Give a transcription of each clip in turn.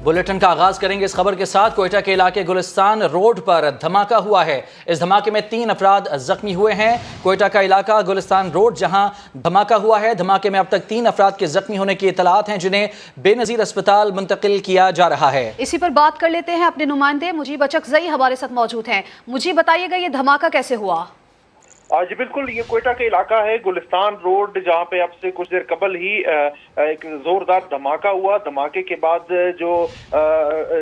Bulletin का आगाज करेंगे इस खबर के साथ। कोयटा के इलाके गुलिस्तान रोड पर धमाका हुआ है। इस धमाके में 3 अफराद जख्मी हुए हैं। कोयटा का इलाका गुलिस्तान रोड जहां धमाका हुआ है, धमाके में अब तक 3 अफराद के जख्मी होने की इतलात हैं, जिन्हें बेनजीर अस्पताल मुंतकिल किया जा रहा है। इसी पर बात कर लेते हैं, अपने नुमाइंदे मुजीब अचकजई हमारे साथ मौजूद हैं। मुझे बताइएगा ये धमाका कैसे हुआ? जी बिल्कुल, ये कोयटा का इलाका है गुलिस्तान रोड, जहाँ पे अब से कुछ देर कबल ही एक जोरदार धमाका हुआ। धमाके के बाद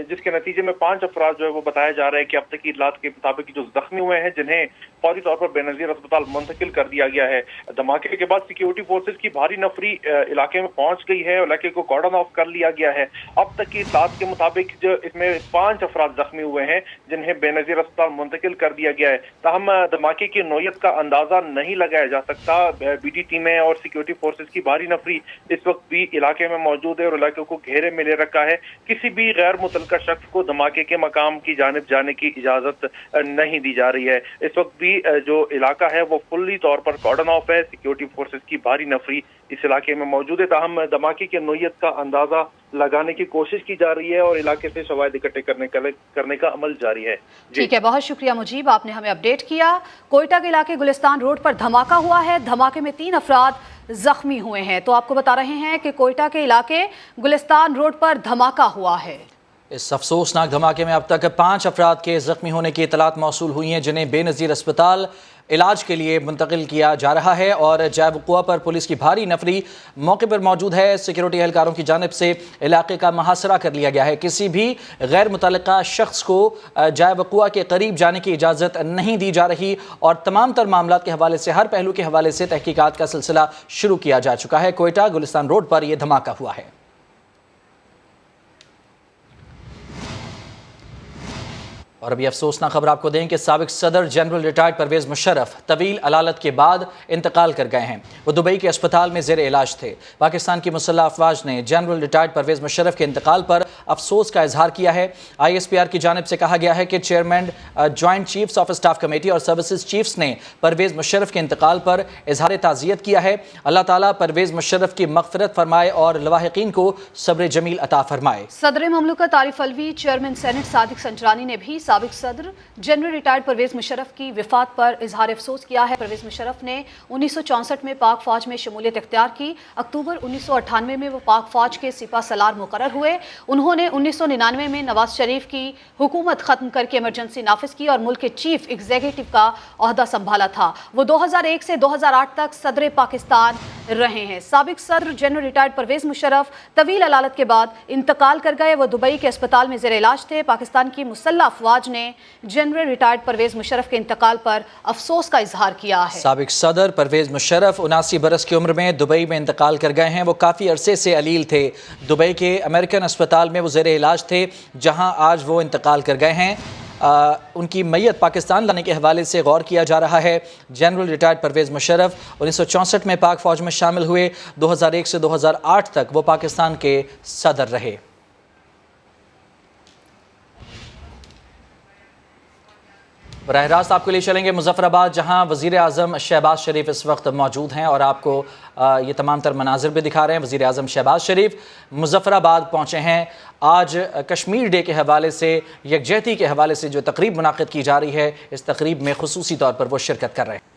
जिसके नतीजे में 5 अफराद जो है वो बताया जा रहा है कि अब तक की इतलात के मुताबिक जो जख्मी हुए हैं, जिन्हें फौरी तौर पर बेनजीर अस्पताल मुंतकिल कर दिया गया है। धमाके के बाद सिक्योरिटी फोर्सेज की भारी नफरी इलाके में पहुंच गई है, इलाके को कॉर्डन ऑफ कर लिया गया है। अब तक की इतलात के मुताबिक जो इसमें 5 अफराद जख्मी हुए हैं, जिन्हें बेनजीर अस्पताल मुंतकिल कर दिया गया है। ताहम धमाके की नौयत का अंदाजा नहीं लगाया जा सकता। बीडी टीमें और सिक्योरिटी फोर्सेज की भारी नफरी इस वक्त भी इलाके में मौजूद है और इलाके को घेरे में ले रखा है। किसी भी गैर मुतल्लका शख्स को धमाके के मकाम की जानिब जाने की इजाजत नहीं दी जा रही है। इस वक्त भी जो इलाका है वो फुल्ली तौर पर कॉर्डन ऑफ है। सिक्योरिटी फोर्सेज की भारी नफरी इस इलाके में मौजूद है। ताहम धमाके की नौयत का अंदाजा लगाने की कोशिश की जा रही है और इलाके से शवाहिद इकट्ठे करने का अमल जारी है। ठीक है, बहुत शुक्रिया मुजीब, आपने हमें अपडेट किया। कोयटा के इलाके गुलिस्तान रोड पर धमाका हुआ है, धमाके में 3 अफराद जख्मी हुए हैं। तो आपको बता रहे हैं कि कोयटा के इलाके गुलिस्तान रोड पर धमाका हुआ है। इस अफसोसनाक धमाके में अब तक 5 अफराद के जख्मी होने की इतलात मौसूल हुई हैं, जिन्हें बेनजीर अस्पताल इलाज के लिए मुंतकिल किया जा रहा है। और जैब कुआ पर पुलिस की भारी नफरी मौके पर मौजूद है। सिक्योरिटी एहलकारों की जानिब से इलाके का मुहासरा कर लिया गया है। किसी भी गैर मुतल्लिका शख्स को जैब कुआ के करीब जाने की इजाज़त नहीं दी जा रही और तमाम तर मामलात के हवाले से, हर पहलू के हवाले से तहकीकात का सिलसिला शुरू किया जा चुका है। कोयटा गुलिस्तान रोड पर यह धमाका हुआ है। और अभी अफसोसनाक खबर आपको दें कि साबिक सदर जनरल रिटायर्ड परवेज़ मुशर्रफ तवील अलालत के बाद इंतकाल कर गए हैं। वो दुबई के अस्पताल में ज़ेर इलाज थे। पाकिस्तान की मुसल्लह अफवाज ने जनरल रिटायर्ड परवेज़ मुशर्रफ के इंतकाल पर अफसोस का इजहार किया है। ISPR की जानिब से कहा गया है कि chairman joint chiefs of staff committee और सर्विसेज चीफ्स ने परवेज़ मुशर्रफ के इंतकाल पर इजहार ताज़ियत किया है। अल्लाह ताला परवेज़ मुशर्रफ की मग़फ़िरत फरमाए और लवाहिकीन को सब्र जमील अता फरमाए। सदर ममलकत आरिफ अलवी, चेयरमैन सेनेट सादिक संचरानी ने भी साबिक सदर जनरल रिटायर्ड परवेज़ मुशर्रफ की विफात पर इजहार अफसोस किया है। परवेज़ मुशर्रफ ने 1964 में पाक फ़ौज में शमूलियत इख्तियार की। अक्टूबर 1998 में वो पाक फ़ौज के सिपा सलार मुकर्रर हुए। उन्होंने 1999 में नवाज शरीफ की हुकूमत ख़त्म करके इमरजेंसी नाफिज की और मुल्क के चीफ एग्जीक्यूटिव का ओहदा संभाला था। वो 2001 से 2008 तक सदर पाकिस्तान रहे हैं। साबिक सदर जनरल रिटायर्ड परवेज़ मुशर्रफ तवील अलालत के बाद इंतकाल कर गए। वो दुबई के अस्पताल में ज़ेर इलाज थे। पाकिस्तान की मुसल्लह अफवाज ने जनरल रिटायर्ड परवेज़ मुशर्रफ के इंतकाल पर अफसोस का इजहार किया है। साबिक सदर परवेज़ मुशर्रफ 79 बरस की उम्र में दुबई में इंतकाल कर गए हैं। वो काफ़ी अरसे से अलील थे। दुबई के अमेरिकन अस्पताल में वो ज़ेर इलाज थे, जहां आज वो इंतकाल कर गए हैं। उनकी मैयत पाकिस्तान लाने के हवाले से गौर किया जा रहा है। जनरल रिटायर्ड परवेज़ मुशर्रफ 1964 में पाक फ़ौज में शामिल हुए। 2001 से 2008 तक वो पाकिस्तान के सदर रहे। बराह रास्त आपके लिए चलेंगे मुजफ्फराबाद, जहां वज़ीर आज़म शहबाज शरीफ इस वक्त मौजूद हैं और आपको ये तमाम तर मनाजिर भी दिखा रहे हैं। वज़ीर आज़म शहबाज शरीफ मुजफ्फराबाद पहुँचे हैं। आज कश्मीर डे के हवाले से, यकजहती के हवाले से जो तकरीब मुनाक़िद की जा रही है, इस तकरीब में खुसूसी तौर पर वो शिरकत कर रहे हैं।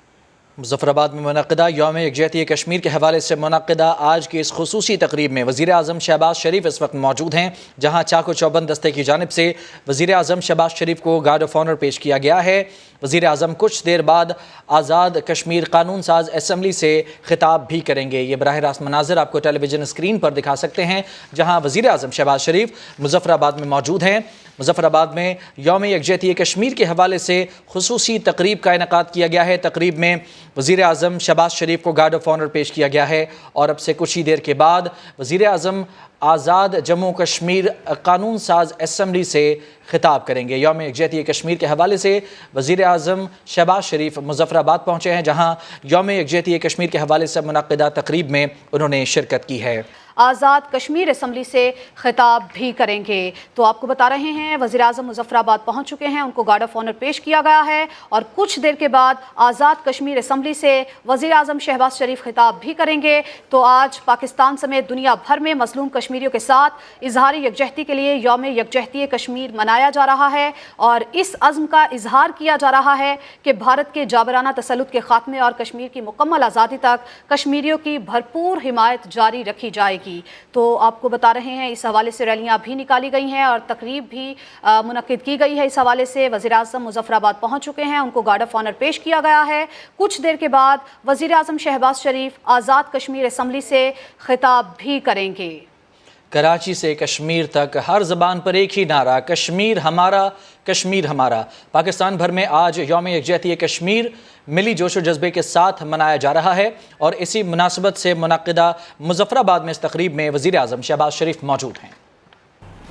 मुजफ्फराबाद में मुनक़िदा यौम यकजहती कश्मीर के हवाले से मुनक़िदा आज की इस खुसूसी तकरीब में वज़ीर आज़म शहबाज शरीफ इस वक्त मौजूद हैं, जहाँ चाको चौबंद दस्ते की जानिब से वज़ीर आज़म शहबाज शरीफ को गार्ड ऑफ ऑनर पेश किया गया है। वज़ीर आज़म कुछ देर बाद आज़ाद कश्मीर कानून साज असम्बली से खिताब भी करेंगे। ये बराह रास्त मनाजिर आपको टेलीविज़न स्क्रीन पर दिखा सकते हैं, जहाँ वज़ीर आज़म शहबाज शरीफ मुजफ्फराबाद में मौजूद हैं। मुजफ्फराबाद में यौम यकजहती कश्मीर के हवाले से खुसूसी तकरीब का इनेकाद किया गया है। तकरीब में वज़ीर आज़म शहबाज शरीफ को गार्ड ऑफ ऑनर पेश किया गया है और अब से कुछ ही देर के बाद वज़ीर आज़म आज़ाद जम्मू कश्मीर कानून साज असम्बली से खिताब करेंगे। यौम यकजहती कश्मीर के हवाले से वज़ीर आज़म शहबाज शरीफ मुजफ्फराबाद पहुँचे हैं, जहाँ यौम यकजहती कश्मीर के हवाले से मुनक़िदा तकरीब में उन्होंने शिरकत की है। आज़ाद कश्मीर असम्बली से खिताब भी करेंगे। तो आपको बता रहे हैं वज़ीर आज़म मुज़फ़्फ़राबाद पहुंच चुके हैं, उनको गार्ड ऑफ ऑनर पेश किया गया है और कुछ देर के बाद आज़ाद कश्मीर असम्बली से वज़ीर आज़म शहबाज शरीफ खिताब भी करेंगे। तो आज पाकिस्तान समेत दुनिया भर में मज़लूम कश्मीरियों के साथ इजहार यकजहती के लिए यौम यकजहती कश्मीर मनाया जा रहा है और इस अज़्म का इजहार किया जा रहा है कि भारत के जाबराना तसल्लुत के खात्मे और कश्मीर की मुकम्मल आज़ादी तक कश्मीरियों की भरपूर हिमायत जारी रखी जाएगी। तो आपको बता रहे हैं इस हवाले से रैलियाँ भी निकाली गई हैं और तकरीब भी मुनक्किद की गई है। इस हवाले से वज़ीर आज़म मुज़फ़्फ़राबाद पहुँच चुके हैं, उनको गार्ड ऑफ ऑनर पेश किया गया है। कुछ देर के बाद वज़ीर आज़म शहबाज शरीफ आज़ाद कश्मीर असम्बली से खिताब भी करेंगे। कराची से कश्मीर तक हर ज़बान पर एक ही नारा, कश्मीर हमारा, कश्मीर हमारा। पाकिस्तान भर में आज यौम यकजहती कश्मीर मिली जोश व जज्बे के साथ मनाया जा रहा है और इसी मुनासबत से मुनक्किदा मुज़फ़्फ़राबाद में इस तकरीब में वज़ीर आज़म शहबाज शरीफ मौजूद हैं।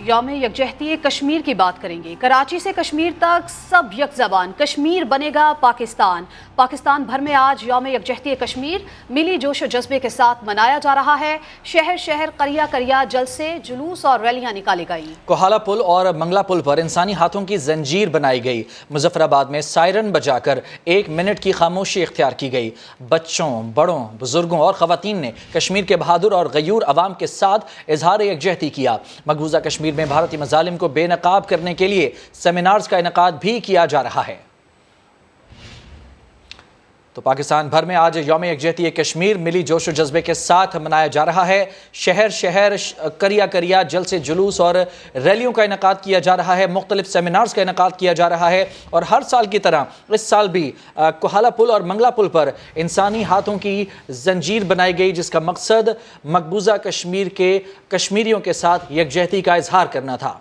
यौम यकजहती कश्मीर की बात करेंगे। कराची से कश्मीर तक सब यक ज़बान, कश्मीर बनेगा पाकिस्तान। पाकिस्तान भर में आज यौम यकजहती कश्मीर मिली जोश व जज्बे के साथ मनाया जा रहा है। शहर शहर, करिया करिया जलसे, जुलूस और रैलियां निकाली गई। कोहाला पुल और मंगला पुल पर इंसानी हाथों की जंजीर बनाई गई। मुज़फ़्फ़राबाद में सायरन बजाकर 1 मिनट की खामोशी इख्तियार की गई। बच्चों, बड़ों, बुजुर्गों और ख़वातीन ने कश्मीर के बहादुर और गयूर अवाम के साथ इजहार यकजहती किया। मकबूजा कश्मीर में भारतीय मज़ालिम को बेनकाब करने के लिए सेमिनार्स का इनेकाद भी किया जा रहा है। तो पाकिस्तान भर में आज यौम यकजहती कश्मीर मिली जोश व जज्बे के साथ मनाया जा रहा है। शहर शहर, करिया करिया जलसे, जुलूस और रैलियों का इनेकाद किया जा रहा है। मुख्तलिफ सेमिनार्स का इनेकाद किया जा रहा है और हर साल की तरह इस साल भी कोहाला पुल और मंगला पुल पर इंसानी हाथों की जंजीर बनाई गई, जिसका मकसद मकबूजा कश्मीर के कश्मीरियों के साथ यकजहती का इजहार करना था।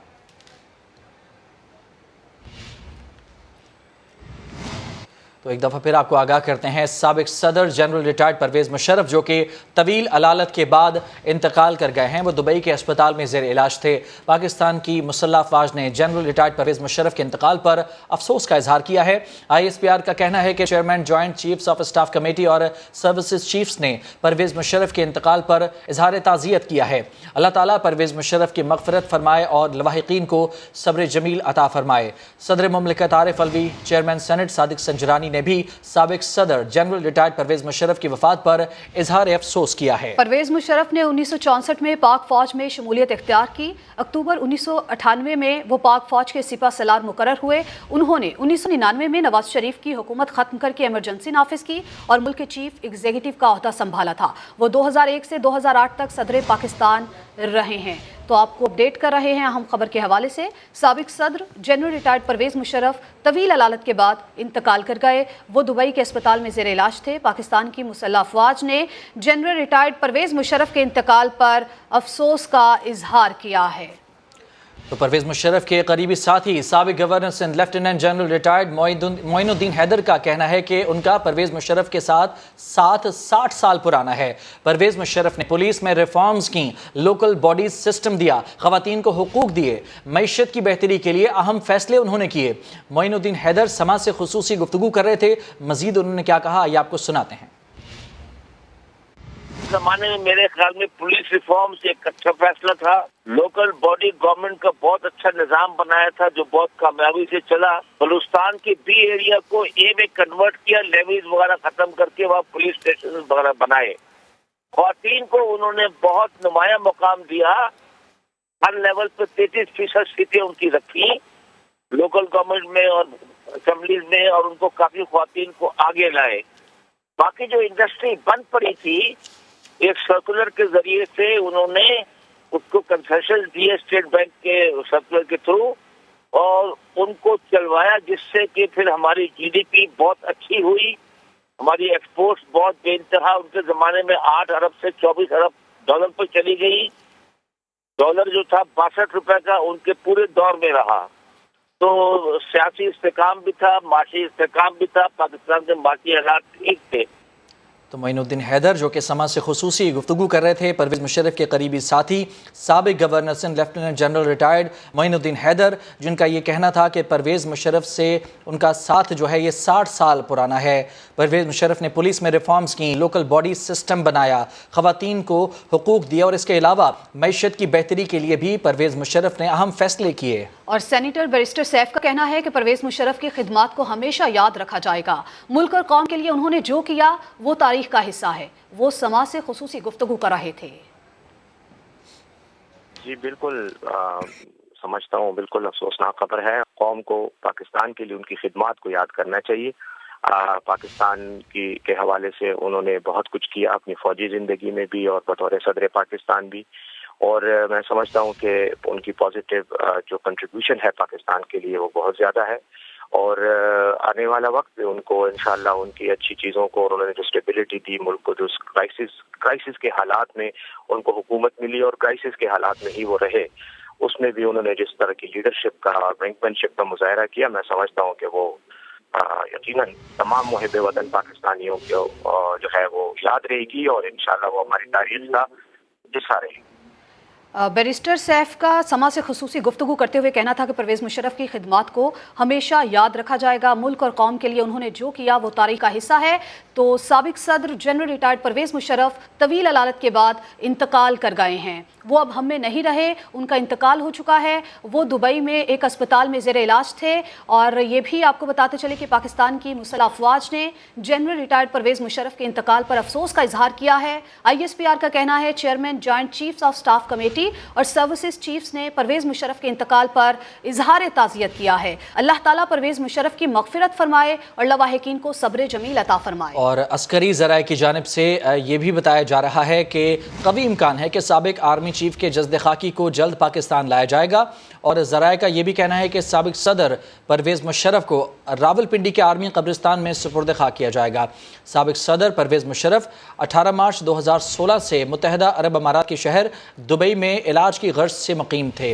तो एक दफ़ा फिर आपको आगाह करते हैं, साबिक सदर जनरल रिटायर्ड परवेज़ मुशर्रफ जो कि तवील अलालत के बाद इंतकाल कर गए हैं, वो दुबई के अस्पताल में ज़ेर इलाज थे। पाकिस्तान की मुसल्लह अफवाज ने जनरल रिटायर्ड परवेज़ मुशर्रफ के इंतकाल पर अफसोस का इजहार किया है। ISPR का कहना है कि chairman joint chiefs of staff committee और सर्विसेज चीफ्स ने परवेज़ मुशर्रफ के इंतकाल पर इजहार ताज़ियत किया है। अल्लाह ताला परवेज़ मुशर्रफ की मग़फ़िरत फरमाए और लवाहिकीन को सब्र जमील अता फरमाए। सदर मुमलिकत आरिफ अलवी, चेयरमैन सेनेट सादिक संजरानी ने भी साबिक सदर जनरल रिटायर्ड परवेज़ मुशर्रफ की वफात पर इजहार अफसोस किया है। परवेज़ मुशर्रफ ने 1964 में पाक फौज में शमूलियत इख्तियार की। अक्टूबर 1998 में वो पाक फौज के सिपा सलार मुकर्रर हुए। उन्होंने 1999 में नवाज शरीफ की हुकूमत ख़त्म करके एमरजेंसी नाफिज की और मुल्क के चीफ एग्जीक्यूटिव का ओहदा संभाला था। वो 2001 से 2008 तक सदर पाकिस्तान रहे हैं। तो आपको अपडेट कर रहे हैं अहम खबर के हवाले से। साबिक सदर जनरल रिटायर्ड परवेज़ मुशर्रफ तवील अलालत के बाद इंतकाल कर गए। वो दुबई के अस्पताल में ज़ेर इलाज थे। पाकिस्तान की मुसल्लह अफवाज ने जनरल रिटायर्ड परवेज़ मुशर्रफ के इंतकाल पर अफसोस का इजहार किया है। तो परवेज़ मुशर्रफ के करीबी साथी साबिक governor Sindh lieutenant general retired Moinuddin Haider का कहना है कि उनका परवेज़ मुशर्रफ के साथ 60 साल पुराना है। परवेज़ मुशर्रफ ने पुलिस में रिफॉर्म्स की, लोकल बॉडीज सिस्टम दिया, ख़वातीन को हुकूक दिए, मईशत की बेहतरी के लिए अहम फैसले उन्होंने किए। मोइनुद्दीन हैदर समाज से खुसूसी गुफ्तगू कर रहे थे। मजीद उन्होंने क्या कहा, ये आपको सुनाते हैं। जमाने में मेरे ख्याल में पुलिस रिफॉर्म से एक अच्छा फैसला था। लोकल बॉडी गवर्नमेंट का बहुत अच्छा निजाम बनाया था जो बहुत कामयाबी से चला। बलूचिस्तान के बी एरिया को ए में कन्वर्ट किया, लेवीज वगैरह खत्म करके वहाँ पुलिस स्टेशन वगैरह बनाए। ख्वातीन को उन्होंने बहुत नुमाया मुकाम दिया। हर लेवल पे 33% सीटें उनकी रखी लोकल गवर्नमेंट में और असेंबलीज में, और उनको काफी ख्वातीन को आगे लाए। बाकी जो इंडस्ट्री बंद पड़ी थी, एक सर्कुलर के जरिए से उन्होंने उसको कंसेशन दिए स्टेट बैंक के सर्कुलर के थ्रू, और उनको चलवाया, जिससे कि फिर हमारी GDP बहुत अच्छी हुई। हमारी एक्सपोर्ट्स बहुत बेइंतहा उनके जमाने में 8 अरब से 24 अरब डॉलर पर चली गई। डॉलर जो था 62 रुपए का उनके पूरे दौर में रहा। तो सियासी इस्तेकाम भी था, माशी इस्तेकाम भी था, पाकिस्तान के माशी हालात ठीक थे। تو معین حیدر جو کہ سما سے خصوصی گفتگو کر رہے تھے، پرویز مشرف کے قریبی ساتھی سابق governor Sindh lieutenant general retired Moin Haider, جن کا یہ کہنا تھا کہ پرویز مشرف سے ان کا ساتھ جو ہے یہ 60 سال پرانا ہے۔ پرویز مشرف نے پولیس میں ریفارمز کی، لوکل باڈی سسٹم بنایا، خواتین کو حقوق دیا اور اس کے علاوہ معیشت کی بہتری کے لیے بھی پرویز مشرف نے اہم فیصلے کیے۔ اور سینیٹر بیرسٹر سیف کا کہنا ہے کہ پرویز مشرف کی خدمات کو ہمیشہ یاد رکھا جائے گا۔ ملک اور قوم کے لیے انہوں نے جو کیا وہ تاریخ کا حصہ ہے۔ وہ سما سے خصوصی گفتگو کر رہے تھے۔ جی بالکل سمجھتا ہوں، بالکل افسوسناک خبر ہے۔ قوم کو پاکستان کے لیے ان کی خدمات کو یاد کرنا چاہیے۔ پاکستان کے حوالے سے انہوں نے بہت کچھ کیا اپنی فوجی زندگی میں بھی اور بطور صدر پاکستان بھی، اور میں سمجھتا ہوں کہ ان کی پازیٹیو جو کنٹریبیوشن ہے پاکستان کے لیے وہ بہت زیادہ ہے، اور آنے والا وقت ان کو انشاءاللہ ان کی اچھی چیزوں کو، اور انہوں نے جو اسٹیبلٹی دی ملک کو، جو کرائسس کے حالات میں ان کو حکومت ملی اور کرائسس کے حالات میں ہی وہ رہے، اس میں بھی انہوں نے جس طرح کی لیڈرشپ کا، برینکمین شپ کا مظاہرہ کیا، میں سمجھتا ہوں کہ وہ یقیناً تمام محب وطن پاکستانیوں کو جو ہے وہ یاد رہے گی، اور انشاءاللہ وہ ہماری تاریخ کا حصہ رہے گی۔ بیرسٹر سیف کا سما سے خصوصی گفتگو کرتے ہوئے کہنا تھا کہ پرویز مشرف کی خدمات کو ہمیشہ یاد رکھا جائے گا۔ ملک اور قوم کے لیے انہوں نے جو کیا وہ تاریخ کا حصہ ہے۔ تو سابق صدر جنرل ریٹائرڈ پرویز مشرف طویل علالت کے بعد انتقال کر گئے ہیں۔ وہ اب ہم میں نہیں رہے، ان کا انتقال ہو چکا ہے۔ وہ دبئی میں ایک اسپتال میں زیر علاج تھے، اور یہ بھی آپ کو بتاتے چلے کہ پاکستان کی مسلح افواج نے جنرل ریٹائرڈ پرویز مشرف کے انتقال پر افسوس کا اظہار کیا ہے۔ ISPR کا کہنا ہے chairman joint chiefs of staff committee اور سروسز چیفز نے پرویز مشرف کے انتقال پر اظہار تعزیت کیا ہے۔ اللہ تعالیٰ پرویز مشرف کی مغفرت فرمائے اور لواحقین کو صبر جمیل عطا فرمائے۔ اور عسکری ذرائع کی جانب سے یہ بھی بتایا جا رہا ہے کہ قوی امکان ہے کہ سابق آرمی چیف کے جسد خاکی کو جلد پاکستان لایا جائے گا، اور ذرائع کا یہ بھی کہنا ہے کہ سابق صدر پرویز مشرف کو راولپنڈی کے آرمی قبرستان میں سپرد خاک کیا جائے گا۔ سابق صدر پرویز مشرف 18 مارچ 2016 سے متحدہ عرب امارات کے شہر دبئی میں علاج کی غرض سے مقیم تھے۔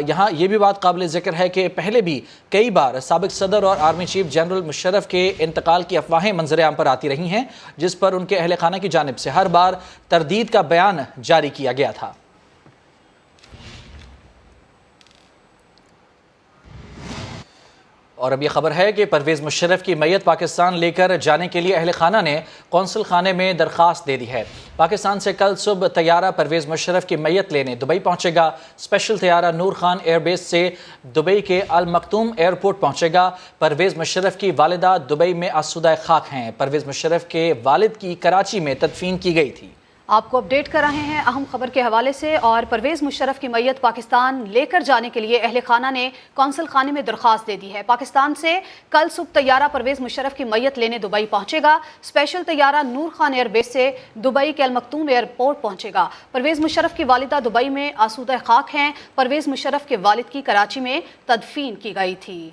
یہاں یہ بھی بات قابل ذکر ہے کہ پہلے بھی کئی بار سابق صدر اور آرمی چیف جنرل مشرف کے انتقال کی افواہیں منظر عام پر آتی رہی ہیں، جس پر ان کے اہل خانہ کی جانب سے ہر بار تردید کا بیان جاری کیا گیا تھا۔ اور اب یہ خبر ہے کہ پرویز مشرف کی میت پاکستان لے کر جانے کے لیے اہل خانہ نے قونصل خانے میں درخواست دے دی ہے۔ پاکستان سے کل صبح طیارہ پرویز مشرف کی میت لینے دبئی پہنچے گا۔ اسپیشل طیارہ نور خان ایئر بیس سے دبئی کے المکتوم ایئرپورٹ پہنچے گا۔ پرویز مشرف کی والدہ دبئی میں آسودہ خاک ہیں۔ پرویز مشرف کے والد کی کراچی میں تدفین کی گئی تھی۔ آپ کو اپڈیٹ کر رہے ہیں اہم خبر کے حوالے سے، اور پرویز مشرف کی میت پاکستان لے کر جانے کے لیے اہل خانہ نے قونصل خانے میں درخواست دے دی ہے۔ پاکستان سے کل صبح طیارہ پرویز مشرف کی میت لینے دبئی پہنچے گا۔ اسپیشل طیارہ نور خان ایئر بیس سے دبئی کے المکتوم ایئرپورٹ پہنچے گا۔ پرویز مشرف کی والدہ دبئی میں آسودہ خاک ہیں۔ پرویز مشرف کے والد کی کراچی میں تدفین کی گئی تھی۔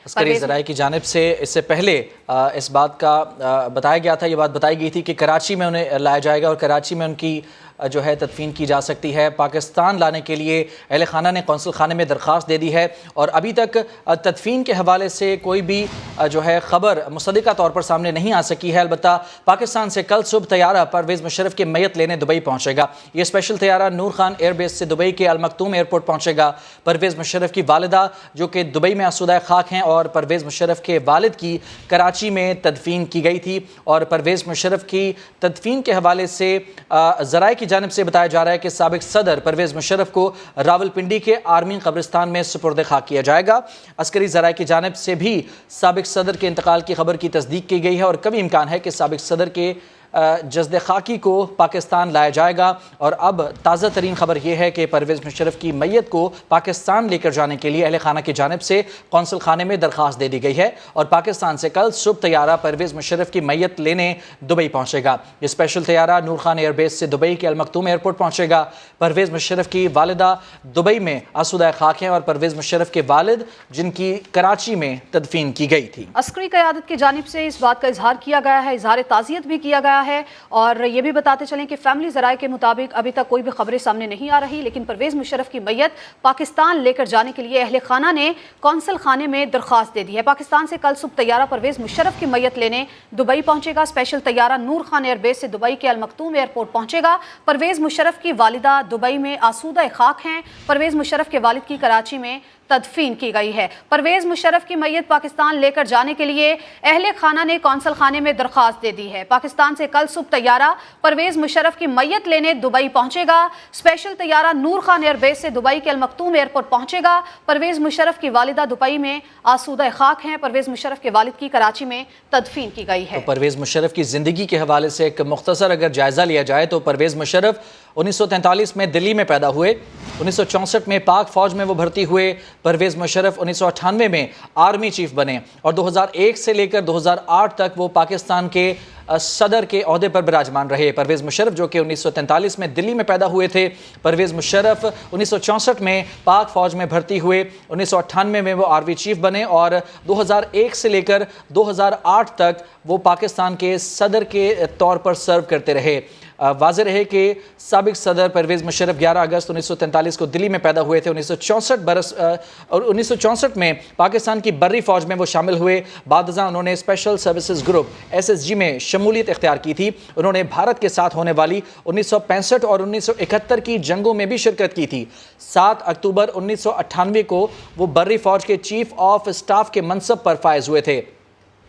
عسکری ذرائع کی جانب سے اس سے پہلے اس بات کا بتایا گیا تھا، یہ بات بتائی گئی تھی کہ کراچی میں انہیں لایا جائے گا اور کراچی میں ان کی جو ہے تدفین کی جا سکتی ہے۔ پاکستان لانے کے لیے اہل خانہ نے قونصل خانے میں درخواست دے دی ہے، اور ابھی تک تدفین کے حوالے سے کوئی بھی جو ہے خبر مصدقہ طور پر سامنے نہیں آ سکی ہے۔ البتہ پاکستان سے کل صبح طیارہ پرویز مشرف کی میت لینے دبئی پہنچے گا۔ یہ اسپیشل طیارہ نور خان ایئر بیس سے دبئی کے المکتوم ایئرپورٹ پہنچے گا۔ پرویز مشرف کی والدہ جو کہ دبئی میں آسودہ خاک ہیں، اور پرویز مشرف کے والد کی کراچی میں تدفین کی گئی تھی، اور پرویز مشرف کی تدفین کے حوالے سے ذرائع کی جانب سے بتایا جا رہا ہے کہ سابق صدر پرویز مشرف کو راولپنڈی کے آرمی قبرستان میں سپرد خاک کیا جائے گا۔ عسکری ذرائع کی جانب سے بھی سابق صدر کے انتقال کی خبر کی تصدیق کی گئی ہے، اور قوی امکان ہے کہ سابق صدر کے جسد خاکی کو پاکستان لایا جائے گا۔ اور اب تازہ ترین خبر یہ ہے کہ پرویز مشرف کی میت کو پاکستان لے کر جانے کے لیے اہل خانہ کی جانب سے قونصل خانے میں درخواست دے دی گئی ہے، اور پاکستان سے کل صبح طیارہ پرویز مشرف کی میت لینے دبئی پہنچے گا۔ یہ اسپیشل طیارہ نور خان ایئر بیس سے دبئی کے المکتوم ایئرپورٹ پہنچے گا۔ پرویز مشرف کی والدہ دبئی میں آسودہ خاک ہیں، اور پرویز مشرف کے والد جن کی کراچی میں تدفین کی گئی تھی۔ عسکری قیادت کی جانب سے اس بات کا اظہار کیا گیا ہے، اظہار تعزیت بھی کیا گیا گیا ہے. اور یہ بھی بتاتے چلیں کہ فیملی ذرائع کے مطابق ابھی تک کوئی بھی خبریں سامنے نہیں آ رہی، لیکن پرویز مشرف کی میت پاکستان لے کر جانے کے لیے اہل خانہ نے کونسل خانے میں درخواست دے دی ہے. پاکستان سے کل صبح طیارہ پرویز مشرف کی میت لینے دبئی پہنچے گا. اسپیشل طیارہ نور خان ایئر بیس سے دبئی کے المکتوم ایئرپورٹ پہنچے گا. پرویز مشرف کی والدہ دبئی میں آسودہ خاک ہیں. پرویز مشرف کے والد کی کراچی میں تدفین کی گئی ہے. پرویز مشرف کی میت پاکستان لے کر جانے کے لیے اہل خانہ نے کونسل خانے میں درخواست دے دی ہے. پاکستان سے کل صبح طیارہ پرویز مشرف کی میت لینے دبئی پہنچے گا. اسپیشل طیارہ نور خان ایئر بیس سے دبئی کے المکتوم ایئرپورٹ پہنچے گا. پرویز مشرف کی والدہ دبئی میں آسودہ خاک ہیں. پرویز مشرف کے والد کی کراچی میں تدفین کی گئی ہے. پرویز مشرف کی زندگی کے حوالے سے ایک مختصر اگر جائزہ لیا جائے تو پرویز مشرف 1943 میں دلی میں پیدا ہوئے. 1964 میں پاک فوج میں وہ بھرتی ہوئے. پرویز مشرف 1998 میں آرمی چیف بنے اور 2001 سے لے کر 2008 تک وہ پاکستان کے صدر کے عہدے پر براجمان رہے. پرویز مشرف جو کہ 1943 میں دلی میں پیدا ہوئے تھے. پرویز مشرف 1964 میں پاک فوج میں بھرتی ہوئے. 1998 میں وہ آرمی چیف بنے اور 2001 سے لے کر 2008 تک وہ پاکستان کے صدر کے طور پر سرو کرتے رہے. واضح رہے کہ سابق صدر پرویز مشرف 11 اگست 1943 کو دلی میں پیدا ہوئے تھے. 1964 میں پاکستان کی بری فوج میں وہ شامل ہوئے. بعد ازاں انہوں نے اسپیشل سروسز گروپ SSG میں شمولیت اختیار کی تھی. انہوں نے بھارت کے ساتھ ہونے والی 1965 اور 1971 کی جنگوں میں بھی شرکت کی تھی. 7 اکتوبر 1998 کو وہ بری فوج کے چیف آف اسٹاف کے منصب پر فائز ہوئے تھے.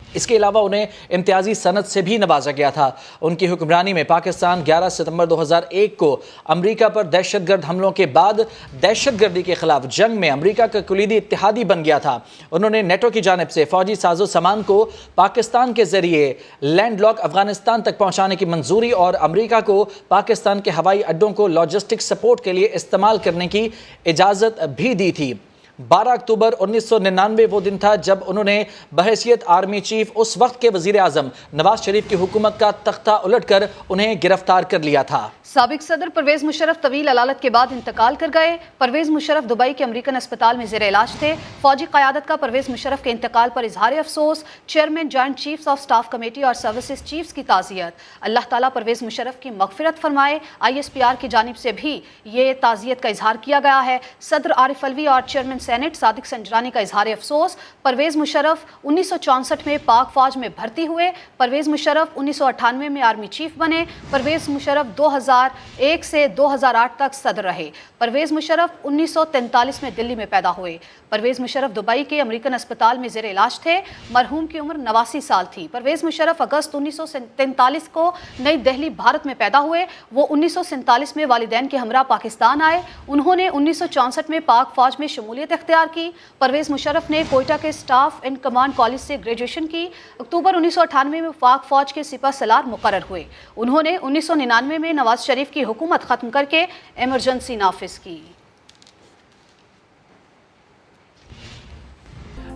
اس کے علاوہ انہیں امتیازی سند سے بھی نوازا گیا تھا. ان کی حکمرانی میں پاکستان 11 ستمبر 2001 کو امریکہ پر دہشت گرد حملوں کے بعد دہشت گردی کے خلاف جنگ میں امریکہ کا کلیدی اتحادی بن گیا تھا. انہوں نے نیٹو کی جانب سے فوجی ساز و سامان کو پاکستان کے ذریعے لینڈ لاک افغانستان تک پہنچانے کی منظوری اور امریکہ کو پاکستان کے ہوائی اڈوں کو لاجسٹک سپورٹ کے لیے استعمال کرنے کی اجازت بھی دی تھی. 12 اکتوبر 1999 وہ دن تھا جب انہوں نے بحیثیت آرمی چیف اس وقت کے وزیر اعظم نواز شریف کی حکومت کا تختہ الٹ کر انہیں گرفتار کر لیا تھا. سابق صدر پرویز مشرف طویل علالت کے بعد انتقال کر گئے. پرویز مشرف دبئی کے امریکن اسپتال میں زیر علاج تھے. فوجی قیادت کا پرویز مشرف کے انتقال پر اظہار افسوس. Chairman joint chiefs of staff committee اور سروسز چیفز کی تعزیت. اللہ تعالیٰ پرویز مشرف کی مغفرت فرمائے. ISPR کی جانب سے بھی یہ تعزیت کا اظہار کیا گیا ہے. صدر عارف الوی اور چیئرمین سینٹ صادق سنجرانی کا اظہار افسوس. پرویز مشرف 1964 میں پاک فوج میں بھرتی ہوئے. پرویز مشرف 1998 میں آرمی چیف بنے. پرویز مشرف 2001 سے 2008 تک صدر رہے. پرویز مشرف 1943 میں دلی میں پیدا ہوئے. پرویز مشرف دبئی کے امریکن اسپتال میں زیر علاج تھے. مرحوم کی عمر 89 سال تھی. پرویز مشرف اگست 1943 کو نئی دہلی بھارت میں پیدا ہوئے. وہ 1947 میں والدین کے ہمراہ پاکستان آئے. انہوں نے 1964 میں پاک فوج میں شمولیت اختیار کی. پرویز مشرف نے کوئٹہ کے اسٹاف اینڈ کمانڈ کالج سے گریجویشن کی. اکتوبر 1998 میں پاک فوج کے سپہ سالار مقرر ہوئے. انہوں نے 1999 میں نواز شریف کی حکومت ختم کر کے ایمرجنسی نافذ کی.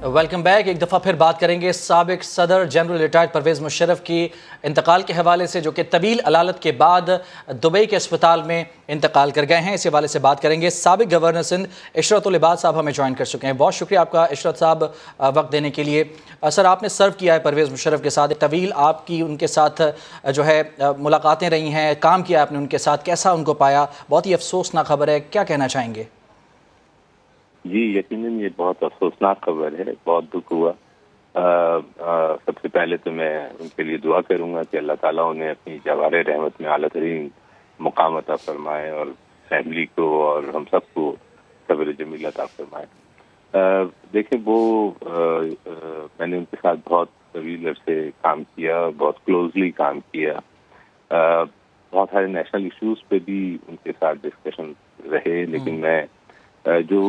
Welcome back. ایک دفعہ پھر بات کریں گے سابق صدر جنرل ریٹائرڈ پرویز مشرف کی انتقال کے حوالے سے، جو کہ طویل علالت کے بعد دبئی کے اسپتال میں انتقال کر گئے ہیں. اس حوالے سے بات کریں گے. سابق گورنر سندھ عشرت العباد صاحب ہمیں جوائن کر چکے ہیں. بہت شکریہ آپ کا عشرت صاحب وقت دینے کے لیے. سر، آپ نے سرو کیا ہے پرویز مشرف کے ساتھ، طویل آپ کی ان کے ساتھ جو ہے ملاقاتیں رہی ہیں، کام کیا آپ نے ان کے ساتھ، کیسا ان کو پایا؟ بہت ہی افسوسناک خبر ہے، کیا کہنا چاہیں گے؟ جی یقیناً یہ بہت افسوسناک خبر ہے، بہت دکھ ہوا. سب سے پہلے تو میں ان کے لیے دعا کروں گا کہ اللہ تعالیٰ انہیں اپنی جوار رحمت میں اعلیٰ ترین مقام عطا فرمائے اور فیملی کو اور ہم سب کو صبر جمیل عطا فرمائے. دیکھیں وہ میں نے ان کے ساتھ بہت طویل عرصے کام کیا، بہت کلوزلی کام کیا. بہت سارے نیشنل ایشوز پہ بھی ان کے ساتھ ڈسکشن رہے، لیکن میں جو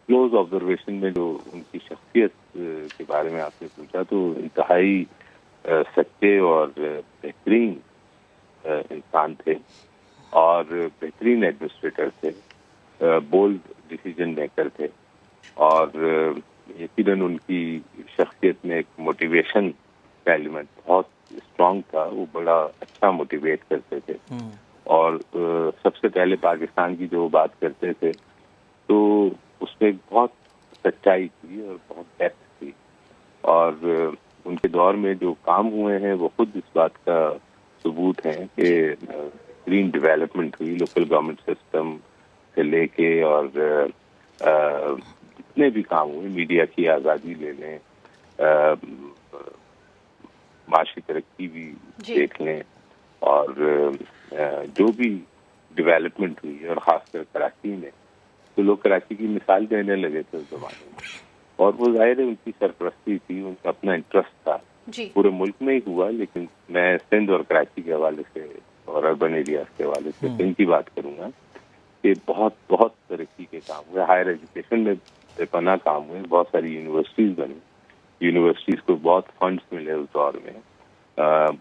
کلوز آبزرویشن میں جو ان کی شخصیت کے بارے میں آپ نے پوچھا تو انتہائی سچے اور بہترین انسان تھے اور بہترین ایڈمنسٹریٹر تھے، بولڈ ڈیسیجن میکر تھے اور یقیناً ان کی شخصیت میں ایک موٹیویشن کا ایلیمنٹ بہت اسٹرانگ تھا. وہ بڑا اچھا موٹیویٹ کرتے تھے اور سب سے پہلے پاکستان کی جو بات کرتے تھے تو اس میں بہت سچائی تھی اور بہت ڈیپتھ تھی. اور ان کے دور میں جو کام ہوئے ہیں وہ خود اس بات کا सबूत हैं कि ग्रीन डेवलपमेंट हुई, लोकल गवर्नमेंट सिस्टम से लेके और जितने भी काम हुए, मीडिया की आज़ादी ले लें, माशी तरक्की भी देख लें, और जो भी डेवलपमेंट हुई और ख़ासकर कराची में, तो लोग कराची की मिसाल देने लगे थे उस ज़माने में, और वो ज़ाहिर है उनकी सरपरस्ती थी, उनका अपना इंटरेस्ट था, पूरे मुल्क में ही हुआ। लेकिन मैं सिंध और कराची के हवाले से और अर्बन एरियाज के हवाले से सिंध की बात करूँगा कि बहुत बहुत तरक्की के काम हुए, हायर एजुकेशन में बेपनाह काम हुए, बहुत सारी यूनिवर्सिटीज़ बनी, यूनिवर्सिटीज़ को बहुत फंड्स मिले उस दौर में,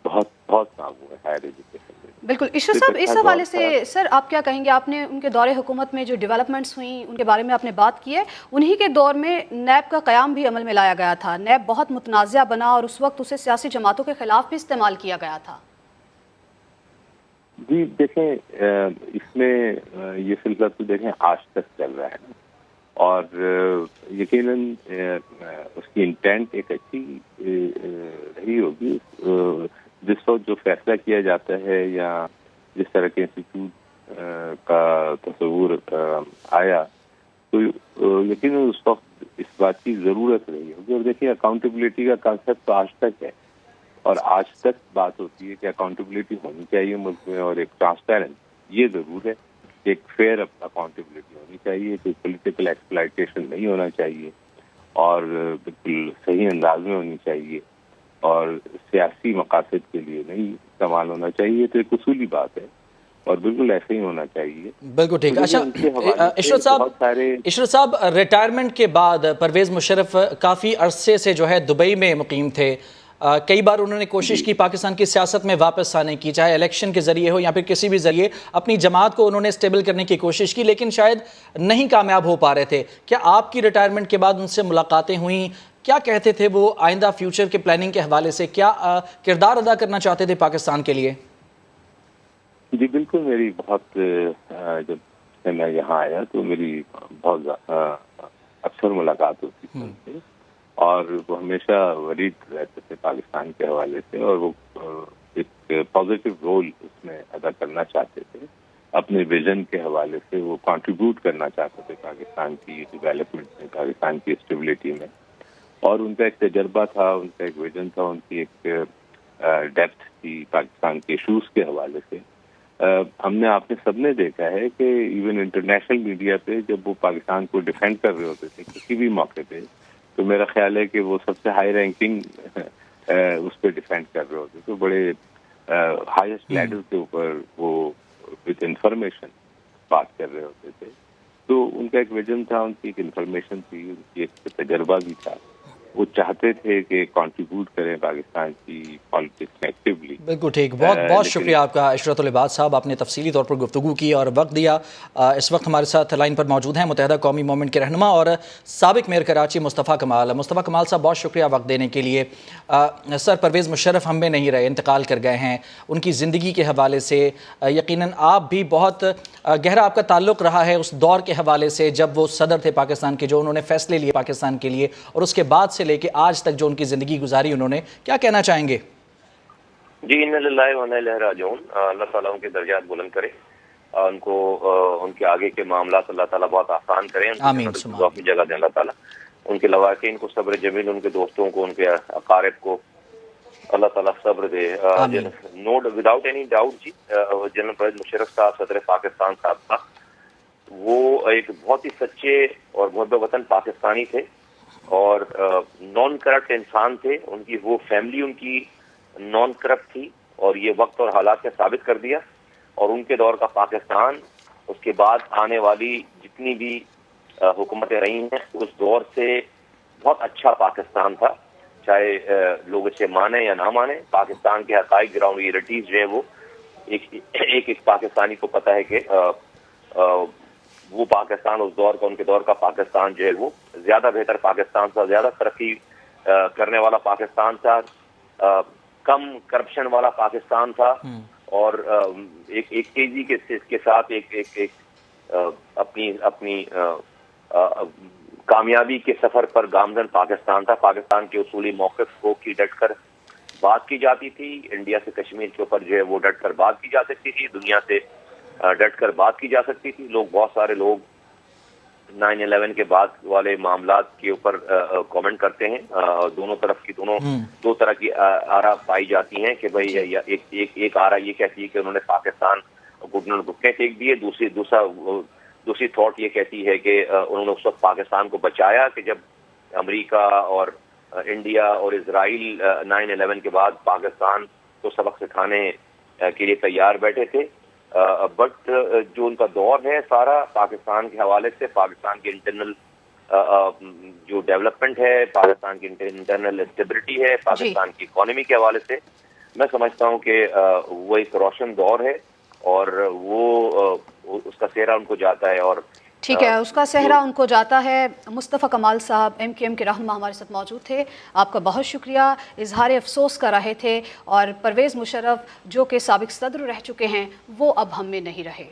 बहुत बहुत काम हुए हायर एजुकेशन में। बिल्कुल। इशरत साहब, इस हवाले से सर आप क्या कहेंगे? आपने उनके दौरे हुकूमत में जो डेवलपमेंट्स हुई उनके बारे में आपने बात की है, उन्हीं के दौर में नैब का क़याम भी अमल में लाया गया था। नैब बहुत मुतनाज़ा बना और उस वक्त उसे सियासी जमातों के ख़िलाफ़ भी इस्तेमाल किया गया था। जी देखें, इसमें ये सिलसिला तो देखें आज तक चल रहा है ना, और यकीनन उसकी इंटेंट एक अच्छी रही होगी। जिस वक्त जो फैसला किया जाता है या जिस तरह के इंस्टीट्यूट का तस्वूर आया, तो यकीनन उस वक्त इस बात की ज़रूरत रही होगी। और देखिए, अकाउंटेबिलिटी का कांसेप्ट तो आज तक है, और आज तक बात होती है कि अकाउंटेबिलिटी होनी चाहिए मुल्क में, और एक ट्रांसपेरेंट, ये ज़रूर है, एक फेयर अकाउंटेबिलिटी होनी चाहिए, कोई पॉलिटिकल एक्सप्लॉयटेशन नहीं होना चाहिए, और बिल्कुल सही अंदाज में होनी चाहिए, और सियासी मकासद के लिए नहीं इस्तेमाल होना चाहिए। तो एक उसूली बात है, और बिल्कुल ऐसे ही होना चाहिए। बिल्कुल ठीक। अच्छा इशरत साहब, रिटायरमेंट के बाद परवेज़ मुशर्रफ काफ़ी अरसे से जो है दुबई में मुकीम थे। कई बार उन्होंने कोशिश की पाकिस्तान की सियासत में वापस आने की, चाहे इलेक्शन के ज़रिए हो या फिर किसी भी ज़रिए अपनी जमात को उन्होंने स्टेबल करने की कोशिश की, लेकिन शायद नहीं कामयाब हो पा रहे थे। क्या आपकी रिटायरमेंट के बाद उनसे मुलाकातें हुई? क्या कहते थे वो आइंदा फ्यूचर के प्लानिंग के हवाले से? क्या किरदार अदा करना चाहते थे पाकिस्तान के लिए? जी बिल्कुल, मेरी बहुत जब से मैं यहाँ आया तो मेरी बहुत अक्सर मुलाकात होती थी उनसे, और वो हमेशा वरीड रहते थे पाकिस्तान के हवाले से, और वो एक पॉजिटिव रोल उसमें अदा करना चाहते थे। अपने विजन के हवाले से वो कंट्रीब्यूट करना चाहते थे पाकिस्तान की डेवलपमेंट में, पाकिस्तान की स्टेबिलिटी में, और उनका एक तजर्बा था, उनका एक विजन था, उनकी एक डेप्थ थी पाकिस्तान के इशूज़ के हवाले से। हमने आपने सबने देखा है कि इवन इंटरनेशनल मीडिया पे जब वो पाकिस्तान को डिफेंड कर रहे होते थे किसी भी मौके पे, तो मेरा ख्याल है कि वो सबसे हाई रैंकिंग उस पर डिफेंड कर रहे होते थे, बड़े हाईएस्ट लेवल के ऊपर वो विद इंफॉर्मेशन बात कर रहे होते थे। तो उनका एक विजन था, उनकी एक इंफॉर्मेशन थी, उनकी एक तजर्बा भी था। वो चाहते थे कि कंट्रीब्यूट करें पाकिस्तान की पॉलिटिक्स में एक्टिवली। बिल्कुल ठीक। बहुत बहुत शुक्रिया आपका इशरत उल इबाद साहब, आपने तफसीली तौर पर गुफ्तगू की और वक्त दिया। इस वक्त हमारे साथ लाइन पर मौजूद हैं मुत्तहदा कौमी मूवमेंट के रहनुमा और साबिक मेयर कराची मुस्तफ़ा कमाल। मुस्तफ़ा कमाल साहब, बहुत शुक्रिया वक्त देने के लिए। सर, परवेज़ मुशर्रफ हम में नहीं रहे, इंतकाल कर गए हैं। उनकी ज़िंदगी के हवाले से यकीनन आप भी बहुत गहरा आपका ताल्लुक़ रहा है उस दौर के हवाले से जब वो सदर थे पाकिस्तान के, जो उन्होंने फ़ैसले लिए पाकिस्तान के लिए, और उसके बाद से लेके आज तक जो उनकी ज़िंदगी गुजारी, उन्होंने क्या कहना चाहेंगे? जी, इन्ना लिल्लाहि व इन्ना इलैहि राजिऊन। अल्लाह ताला उनके दर्जात बुलंद करे, उनको उनके आगे के मामलात अल्लाह ताला बहुत आसान करें, आमीन अपनी जगह दें अल्लाह ताला। उनके लवाकिन को सब्र जमील, उनके दोस्तों को, उनके अकारिब को अल्लाह ताला सब्र दे। नो विदाउट एनी डाउट जी, जनरल परवेज़ मुशर्रफ साहब सदर पाकिस्तान साहब था, वो एक बहुत ही सच्चे और मुहब्बत वतन पाकिस्तानी थे और नॉन करप्ट इंसान थे। उनकी वो फैमिली उनकी नॉन करप्ट थी, और ये वक्त और हालात ने साबित कर दिया। और उनके दौर का पाकिस्तान, उसके बाद आने वाली जितनी भी हुकूमतें रही हैं, उस दौर से बहुत अच्छा पाकिस्तान था। चाहे लोग इसे माने या ना माने, पाकिस्तान के हकाइक, ग्राउंड रियलिटीज जो है वो एक पाकिस्तानी को पता है कि वो पाकिस्तान उस दौर का, उनके दौर का पाकिस्तान जो है वो ज्यादा बेहतर पाकिस्तान था, ज्यादा तरक्की करने वाला पाकिस्तान था, कम करप्शन वाला पाकिस्तान था, और एक तेजी के साथ एक अपनी कामयाबी के सफर पर गामजन पाकिस्तान था। पाकिस्तान के उसूली मौक़िफ़ को की डट कर بات کی جاتی تھی، انڈیا سے کشمیر کے اوپر جو ہے وہ ڈٹ کر بات کی جا سکتی تھی، دنیا سے ڈٹ کر بات کی جا سکتی تھی. بہت سارے لوگ 9/11 کے بعد والے معاملات کے اوپر کامنٹ کرتے ہیں. دونوں طرف کی دو طرح کی آرا پائی جاتی ہیں کہ بھائی ایک آرا یہ کہتی ہے کہ انہوں نے پاکستان گھٹنوں گھٹنے پھینک دیے، دوسری تھاٹ یہ کہتی ہے کہ انہوں نے اس وقت پاکستان کو بچایا کہ جب امریکہ اور انڈیا اور اسرائیل 9/11 کے بعد پاکستان کو سبق سکھانے کے لیے تیار بیٹھے تھے. بٹ جو ان کا دور ہے سارا پاکستان کے حوالے سے، پاکستان کے انٹرنل جو ڈیولپمنٹ ہے، پاکستان کی انٹرنل اسٹیبلٹی ہے، پاکستان کی اکانومی کے حوالے سے میں سمجھتا ہوں کہ وہ ایک روشن دور ہے اور وہ اس کا سہرا ان کو جاتا ہے. اور ٹھیک ہے، اس کا صحرا ان کو جاتا ہے. مصطفیٰ کمال صاحب MQM کے رہنما ہمارے ساتھ موجود تھے، آپ کا بہت شکریہ. اظہار افسوس کر رہے تھے اور پرویز مشرف جو کہ سابق صدر رہ چکے ہیں وہ اب ہم میں نہیں رہے.